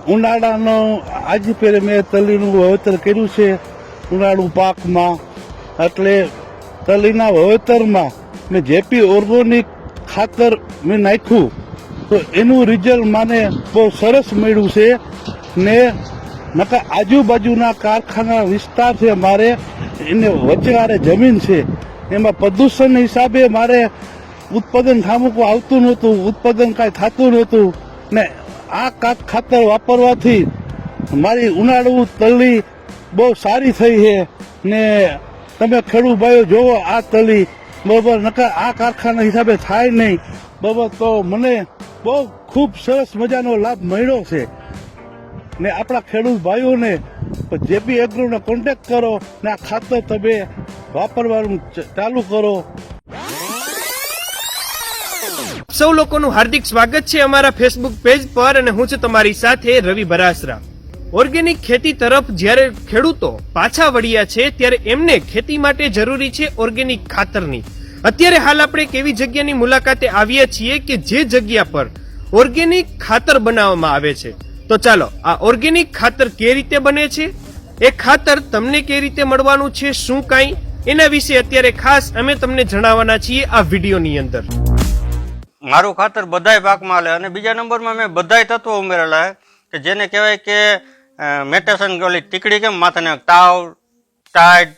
ઉનાળાનો આજ પહેલે મેં તલીનું વાવેતર કર્યું છે ઉનાળુ પાકમાં. એટલે તલીના વાવેતરમાં મેં જેપી ઓર્ગોનિક ખાતર મેં નાખ્યું તો એનું રિઝલ્ટ મને બહુ સરસ મળ્યું છે. ને નકર આજુબાજુના કારખાના વિસ્તાર છે મારે, એને વચગારે જમીન છે, એમાં પ્રદૂષણ હિસાબે મારે ઉત્પાદન થામુકું આવતું નહોતું, ઉત્પાદન કાંઈ થતું નહોતું. ને આ ખાતર વાપરવાથી મારી ઉનાળુ તલી બહુ સારી થઈ છે. ને તમે ખેડૂત ભાઈઓ જોવો આ તલી બરોબર, નકર આ કારખાના હિસાબે થાય નહીં બરોબર. તો મને બહુ ખૂબ સરસ મજાનો લાભ મળ્યો છે. ને આપણા ખેડૂત ભાઈઓને જેપી એગ્રોને કોન્ટેક્ટ કરો ને આ ખાતર તમે વાપરવાનું ચાલુ કરો. સૌ લોકોનું હાર્દિક સ્વાગત છે અમારા ફેસબુક પેજ પર, અને હું છું તમારી સાથે રવિ બરાસરા. ઓર્ગેનિક ખેતી તરફ જ્યારે ખેડૂતો પાછા વળ્યા છે ત્યારે એમને ખેતી માટે જરૂરી છે ઓર્ગેનિક ખાતરની. અત્યારે હાલ આપણે એક એવી જગ્યાની મુલાકાતે આવ્યા છીએ કે જે જગ્યા પર ઓર્ગેનિક ખાતર બનાવવામાં આવે છે. તો ચાલો આ ઓર્ગેનિક ખાતર કેવી રીતે બને છે, એ ખાતર તમને કેવી રીતે મળવાનું છે, શું કાંઈ, એના વિશે અત્યારે ખાસ અમે તમને જણાવવાના છીએ આ વિડીયોની અંદર. મારું ખાતર બધાય પાકમાં હાલે, અને બીજા નંબરમાં મેં બધાય તત્વો ઉમેરેલા કે જેને કહેવાય કે મેટેશન, ઓલી ટીકડી કેમ માથાને તાવ, ટાઈડ,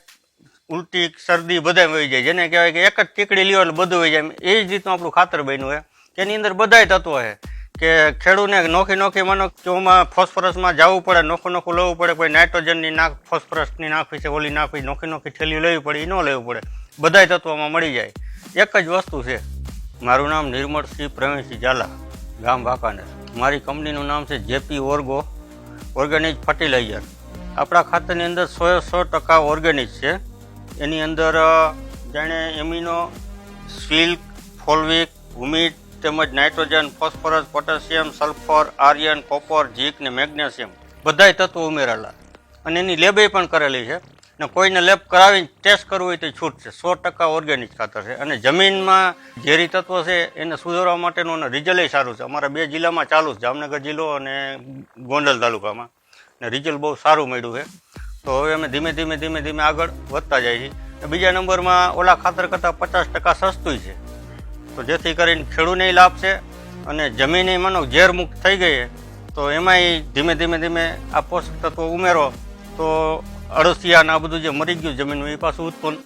ઉલટી, શરદી બધા વહી જાય, જેને કહેવાય કે એક જ ટીકડી લ્યો એટલે બધું વહી જાય. એ જ રીતનું આપણું ખાતર બન્યું છે કે એની અંદર બધાય તત્વો છે કે ખેડૂને નોખી માનો ચોમાં ફોસ્ફરસમાં જવું પડે, નોખું લેવું પડે, કોઈ નાઇટ્રોજનની ફોસ્ફરસની નાખવી છે, ઓલી નાખવી, નોખી થેલીઓ લેવી પડે, એ ન લેવું પડે, બધાય તત્વોમાં મળી જાય. એક જ વસ્તુ છે. મારું નામ નિર્મળસિંહ પ્રવીણસિંહ ઝાલા, ગામ વાંકાનેર. મારી કંપનીનું નામ છે જેપી ઓર્ગેનિક ફર્ટિલાઇઝર. આપણા ખાતરની અંદર 100% ઓર્ગેનિક છે. એની અંદર જાણે એમિનો, સિલ્ક, ફોલ્વિક, હુમિડ તેમજ nitrogen, phosphorus, potassium, sulphur, iron, copper, zinc ને મેગ્નેશિયમ બધાય તત્વો ઉમેરેલા, અને એની લેબે પણ કરેલી છે. ને કોઈને લેબ કરાવીને ટેસ્ટ કરવું હોય તો છૂટ છે. 100% ઓર્ગેનિક ખાતર છે, અને જમીનમાં ઝેરી તત્વો છે એને સુધારવા માટેનું રિઝલ્ટ સારું છે. અમારા 2 જિલ્લામાં ચાલુ છે, જામનગર જિલ્લો અને ગોંડલ તાલુકામાં, ને રિઝલ્ટ બહુ સારું મળ્યું છે. તો હવે અમે ધીમે આગળ વધતા જાય છીએ. બીજા નંબરમાં ઓલા ખાતર કરતાં 50% સસ્તું છે, તો જેથી કરીને ખેડૂને લાભ છે, અને જમીને માનો ઝેર મુક્ત થઈ ગઈ તો એમાંય ધીમે આ પોષક તત્વો ઉમેરો તો અળસિયા ને આ બધું જે મરી ગયું જમીનનું એ પાછું